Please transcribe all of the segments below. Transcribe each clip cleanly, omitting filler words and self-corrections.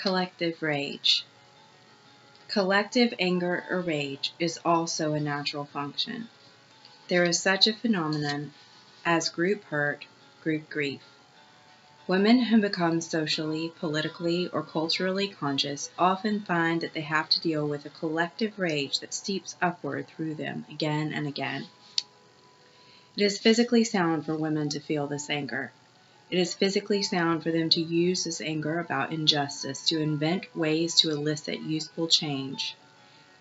Collective rage. Collective anger or rage is also a natural function. There is such a phenomenon as group hurt, group grief. Women who become socially, politically, or culturally conscious often find that they have to deal with a collective rage that seeps upward through them again and again. It is physically sound for women to feel this anger. It is physically sound for them to use this anger about injustice to invent ways to elicit useful change.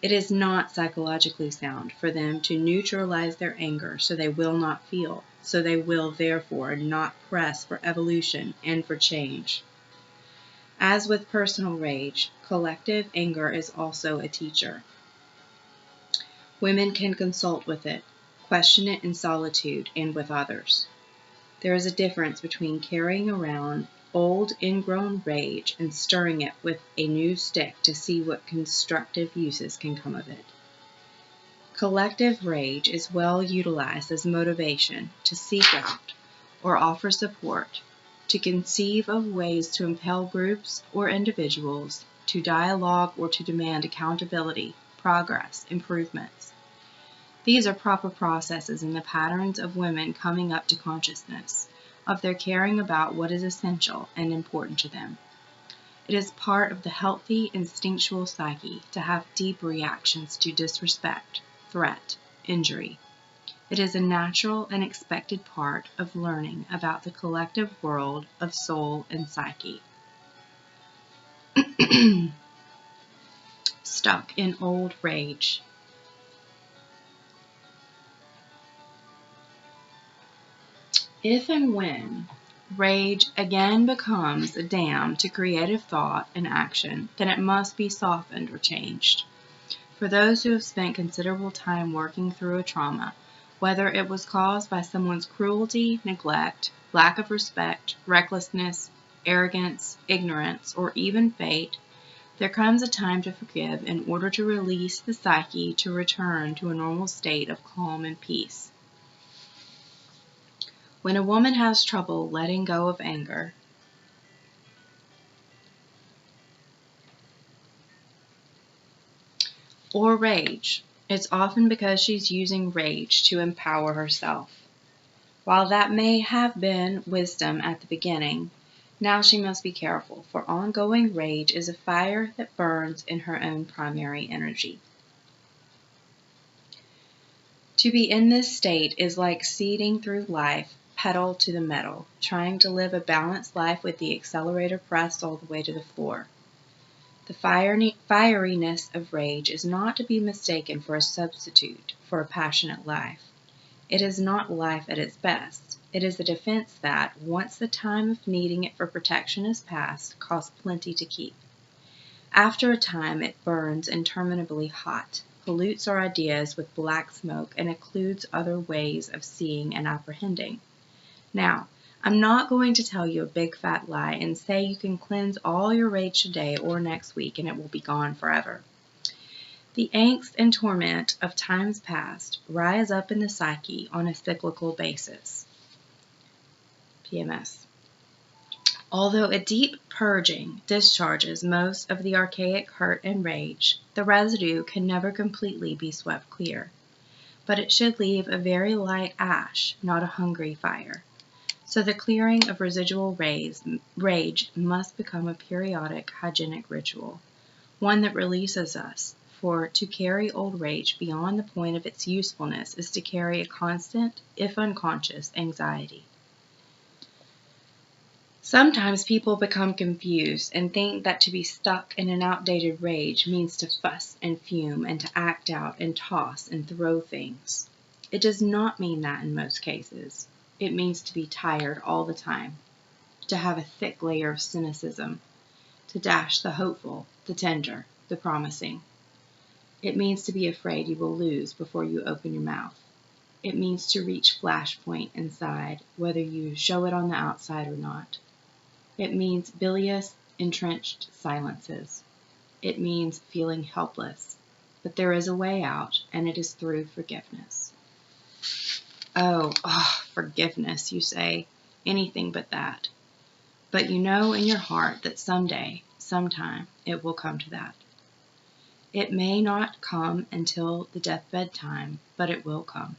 It is not psychologically sound for them to neutralize their anger so they will not feel, so they will therefore not press for evolution and for change. As with personal rage, collective anger is also a teacher. Women can consult with it, question it in solitude and with others. There is a difference between carrying around old ingrown rage and stirring it with a new stick to see what constructive uses can come of it. Collective rage is well utilized as motivation to seek out or offer support, to conceive of ways to impel groups or individuals to dialogue or to demand accountability, progress, improvements. These are proper processes in the patterns of women coming up to consciousness, of their caring about what is essential and important to them. It is part of the healthy, instinctual psyche to have deep reactions to disrespect, threat, injury. It is a natural and expected part of learning about the collective world of soul and psyche. Stuck in old rage. If and when rage again becomes a dam to creative thought and action, then it must be softened or changed. For those who have spent considerable time working through a trauma, whether it was caused by someone's cruelty, neglect, lack of respect, recklessness, arrogance, ignorance, or even fate, there comes a time to forgive in order to release the psyche to return to a normal state of calm and peace. When a woman has trouble letting go of anger, or rage, it's often because she's using rage to empower herself. While that may have been wisdom at the beginning, now she must be careful, for ongoing rage is a fire that burns in her own primary energy. To be in this state is like speeding through life, pedal to the metal, trying to live a balanced life with the accelerator pressed all the way to the floor. The fieriness of rage is not to be mistaken for a substitute for a passionate life. It is not life at its best. It is a defense that, once the time of needing it for protection is past, costs plenty to keep. After a time, it burns interminably hot, pollutes our ideas with black smoke, and occludes other ways of seeing and apprehending. Now, I'm not going to tell you a big fat lie and say you can cleanse all your rage today or next week and it will be gone forever. The angst and torment of times past rise up in the psyche on a cyclical basis. PMS. Although a deep purging discharges most of the archaic hurt and rage, the residue can never completely be swept clear. But it should leave a very light ash, not a hungry fire. So the clearing of residual rage must become a periodic hygienic ritual, one that releases us, for to carry old rage beyond the point of its usefulness is to carry a constant, if unconscious, anxiety. Sometimes people become confused and think that to be stuck in an outdated rage means to fuss and fume and to act out and toss and throw things. It does not mean that in most cases. It means to be tired all the time, to have a thick layer of cynicism, to dash the hopeful, the tender, the promising. It means to be afraid you will lose before you open your mouth. It means to reach flashpoint inside, whether you show it on the outside or not. It means bilious, entrenched silences. It means feeling helpless. But there is a way out, and it is through forgiveness. Oh, forgiveness, you say. Anything but that. But you know in your heart that someday sometime it will come to that. It may not come until the deathbed time, but it will come.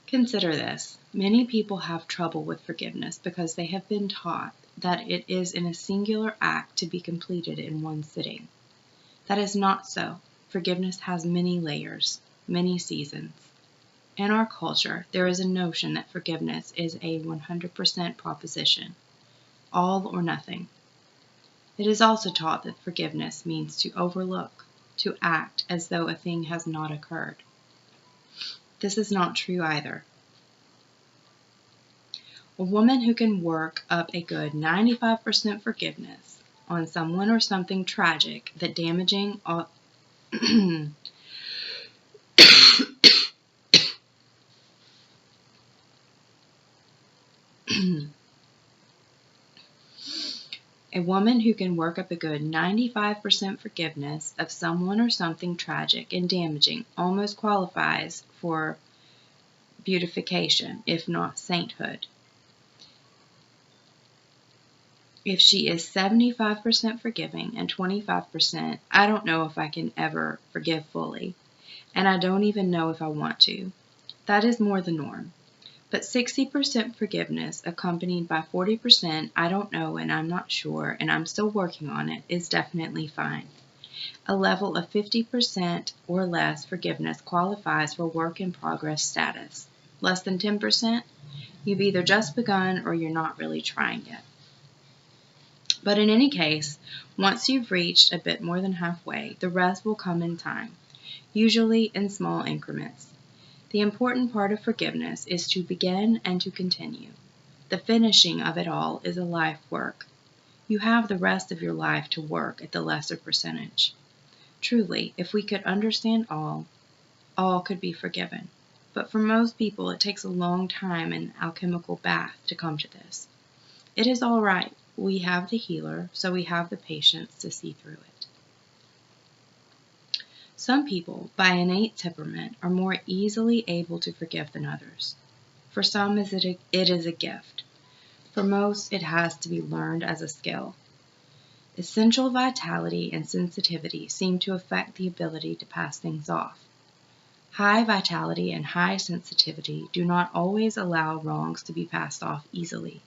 Consider this. Many people have trouble with forgiveness because they have been taught that it is in a singular act to be completed in one sitting. That is not so. Forgiveness has many layers, many seasons. In our culture, there is a notion that forgiveness is a 100% proposition, all or nothing. It is also taught that forgiveness means to overlook, to act as though a thing has not occurred. This is not true either. A woman who can work up a good 95% forgiveness on someone or something tragic that damaging A woman who can work up a good 95% forgiveness of someone or something tragic and damaging almost qualifies for beatification, if not sainthood. If she is 75% forgiving and 25%, I don't know if I can ever forgive fully, and I don't even know if I want to. That is more the norm. But 60% forgiveness accompanied by 40% I don't know and I'm not sure and I'm still working on it is definitely fine. A level of 50% or less forgiveness qualifies for work in progress status. Less than 10%, you've either just begun or you're not really trying yet. But in any case, once you've reached a bit more than halfway, the rest will come in time, usually in small increments. The important part of forgiveness is to begin and to continue. The finishing of it all is a life work. You have the rest of your life to work at the lesser percentage. Truly, if we could understand all could be forgiven. But for most people, it takes a long time and alchemical bath to come to this. It is all right. We have the healer, so we have the patience to see through it. Some people, by innate temperament, are more easily able to forgive than others. For some, it is a gift. For most, it has to be learned as a skill. Essential vitality and sensitivity seem to affect the ability to pass things off. High vitality and high sensitivity do not always allow wrongs to be passed off easily.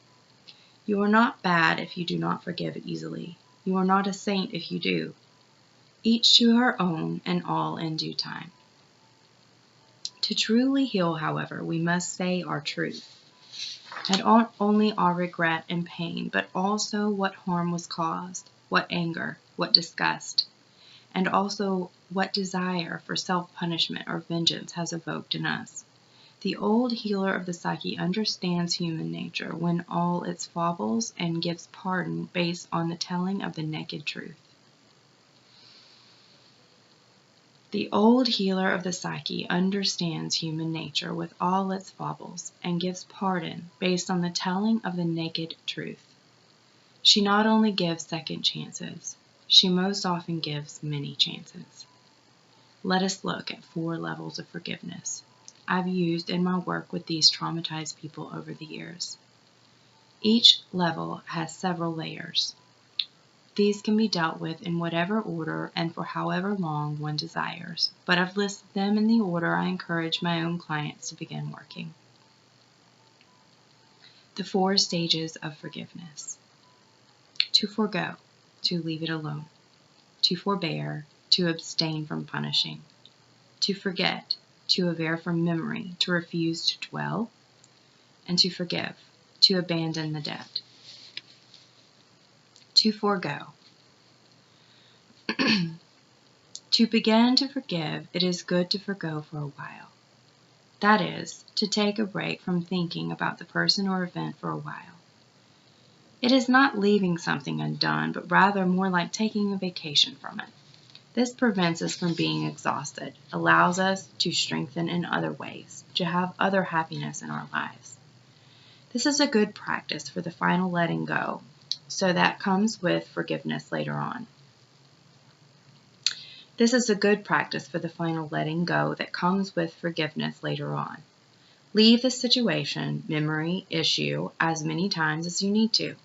You are not bad if you do not forgive easily. You are not a saint if you do. Each to her own, and all in due time. To truly heal, however, we must say our truth, and not only our regret and pain, but also what harm was caused, what anger, what disgust, and also what desire for self-punishment or vengeance has evoked in us. The old healer of the psyche understands human nature when all its foibles and gives pardon based on the telling of the naked truth. The old healer of the psyche understands human nature with all its foibles and gives pardon based on the telling of the naked truth. She not only gives second chances, she most often gives many chances. Let us look at 4 levels of forgiveness I've used in my work with these traumatized people over the years. Each level has several layers. These can be dealt with in whatever order and for however long one desires, but I've listed them in the order I encourage my own clients to begin working. The 4 stages of forgiveness. To forego, to leave it alone. To forbear, to abstain from punishing. To forget, to aver from memory, to refuse to dwell. And to forgive, to abandon the debt. To forego. To begin to forgive, it is good to forgo for a while. That is, to take a break from thinking about the person or event for a while. It is not leaving something undone, but rather more like taking a vacation from it. This prevents us from being exhausted, allows us to strengthen in other ways, to have other happiness in our lives. This is a good practice for the final letting go, so that comes with forgiveness later on. This is a good practice for the final letting go that comes with forgiveness later on. Leave the situation, memory, issue as many times as you need to.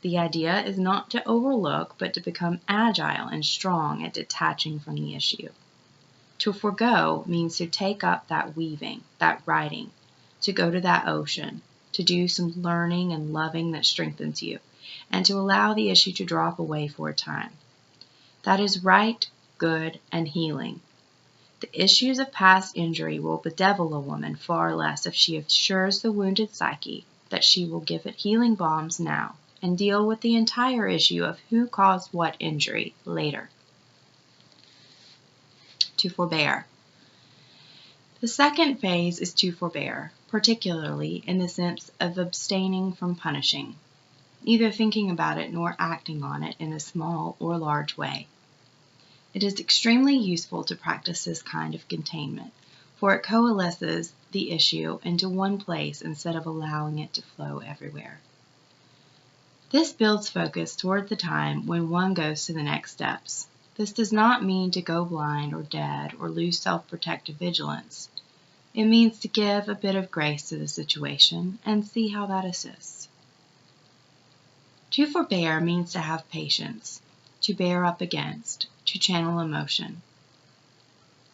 The idea is not to overlook, but to become agile and strong at detaching from the issue. To forego means to take up that weaving, that writing, to go to that ocean, to do some learning and loving that strengthens you, and to allow the issue to drop away for a time. That is right, good, and healing. The issues of past injury will bedevil a woman far less if she assures the wounded psyche that she will give it healing balms now and deal with the entire issue of who caused what injury later. To forbear. The second phase is to forbear, particularly in the sense of abstaining from punishing, neither thinking about it nor acting on it in a small or large way. It is extremely useful to practice this kind of containment, for it coalesces the issue into one place instead of allowing it to flow everywhere. This builds focus toward the time when one goes to the next steps. This does not mean to go blind or dead or lose self-protective vigilance. It means to give a bit of grace to the situation and see how that assists. To forbear means to have patience, to bear up against, to channel emotion.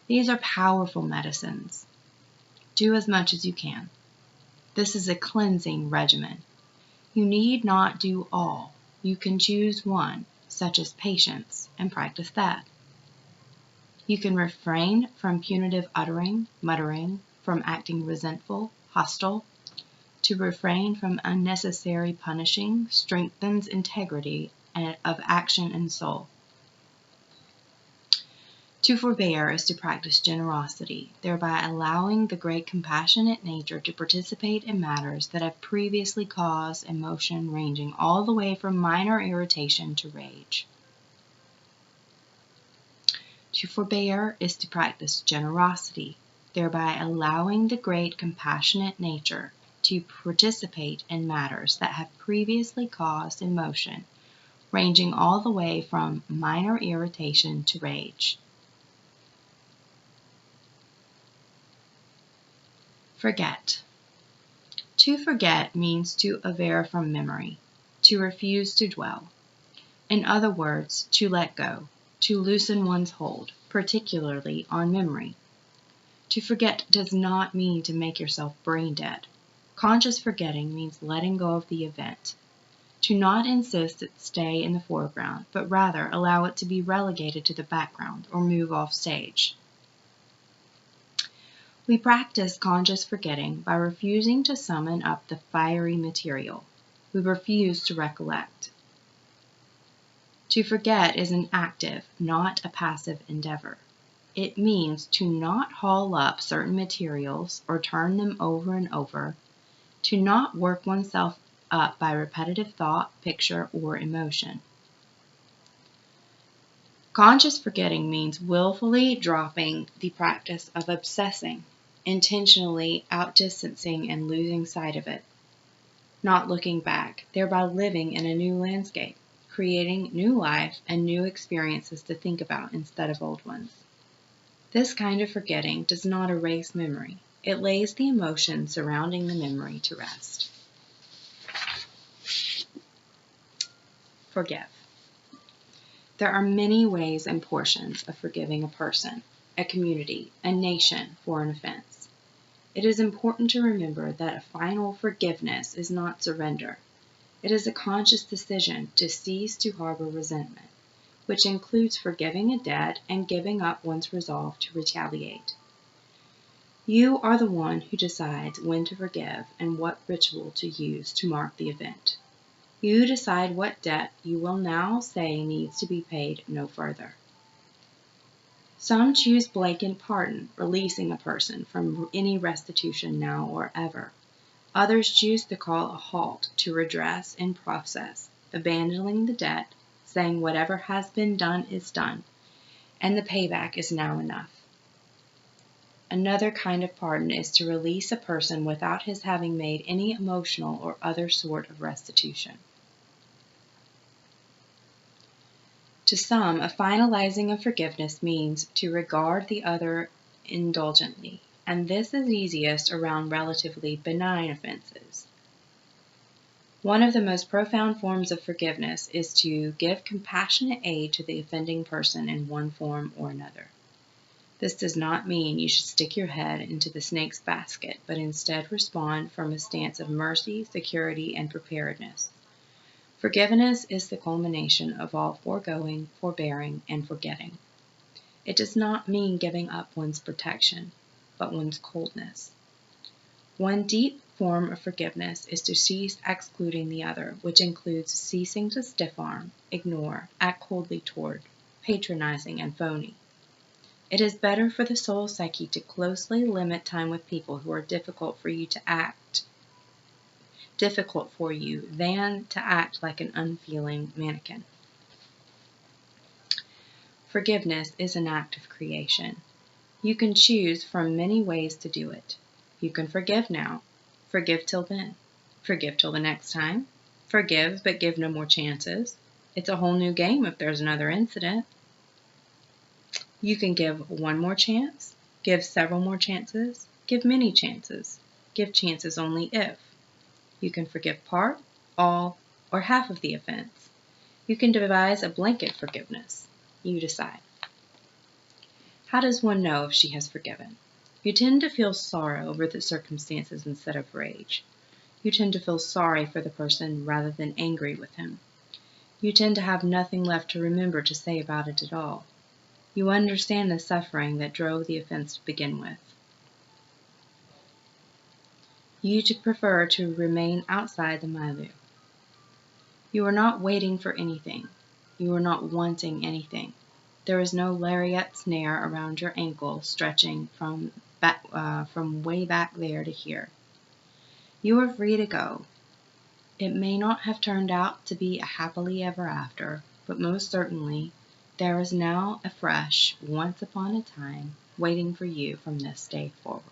These are powerful medicines. Do as much as you can. This is a cleansing regimen. You need not do all. You can choose one, such as patience, and practice that. You can refrain from punitive uttering, muttering, from acting resentful, hostile. To refrain from unnecessary punishing strengthens integrity of action and soul. To forbear is to practice generosity, thereby allowing the great compassionate nature to participate in matters that have previously caused emotion ranging all the way from minor irritation to rage. To forbear is to practice generosity, thereby allowing the great compassionate nature to participate in matters that have previously caused emotion ranging all the way from minor irritation to rage. Forget. To forget means to aver from memory, to refuse to dwell. In other words, to let go, to loosen one's hold, particularly on memory. To forget does not mean to make yourself brain dead. Conscious forgetting means letting go of the event. To not insist it stay in the foreground, but rather allow it to be relegated to the background or move off stage. We practice conscious forgetting by refusing to summon up the fiery material. We refuse to recollect. To forget is an active, not a passive endeavor. It means to not haul up certain materials or turn them over and over, to not work oneself up by repetitive thought, picture, or emotion. Conscious forgetting means willfully dropping the practice of obsessing, intentionally outdistancing and losing sight of it, not looking back, thereby living in a new landscape, creating new life and new experiences to think about instead of old ones. This kind of forgetting does not erase memory. It lays the emotion surrounding the memory to rest. Forgive. There are many ways and portions of forgiving a person, a community, a nation for an offense. It is important to remember that a final forgiveness is not surrender. It is a conscious decision to cease to harbor resentment, which includes forgiving a debt and giving up one's resolve to retaliate. You are the one who decides when to forgive and what ritual to use to mark the event. You decide what debt you will now say needs to be paid no further. Some choose blanket pardon, releasing a person from any restitution now or ever. Others choose to call a halt to redress and process, abandoning the debt, saying whatever has been done is done, and the payback is now enough. Another kind of pardon is to release a person without his having made any emotional or other sort of restitution. To some, a finalizing of forgiveness means to regard the other indulgently, and this is easiest around relatively benign offenses. One of the most profound forms of forgiveness is to give compassionate aid to the offending person in one form or another. This does not mean you should stick your head into the snake's basket, but instead respond from a stance of mercy, security, and preparedness. Forgiveness is the culmination of all foregoing, forbearing, and forgetting. It does not mean giving up one's protection, but one's coldness. One deep form of forgiveness is to cease excluding the other, which includes ceasing to stiff-arm, ignore, act coldly toward, patronizing, and phony. It is better for the soul psyche to closely limit time with people who are difficult for you than to act like an unfeeling mannequin. Forgiveness is an act of creation. You can choose from many ways to do it. You can forgive now. Forgive till then. Forgive till the next time. Forgive, but give no more chances. It's a whole new game if there's another incident. You can give one more chance, give several more chances, give many chances, give chances only if. You can forgive part, all, or half of the offense. You can devise a blanket forgiveness. You decide. How does one know if she has forgiven? You tend to feel sorrow over the circumstances instead of rage. You tend to feel sorry for the person rather than angry with him. You tend to have nothing left to remember to say about it at all. You understand the suffering that drove the offense to begin with. You prefer to remain outside the milieu. You are not waiting for anything. You are not wanting anything. There is no lariat snare around your ankle stretching from way back there to here. You are free to go. It may not have turned out to be a happily ever after, but most certainly there is now a fresh once upon a time waiting for you from this day forward.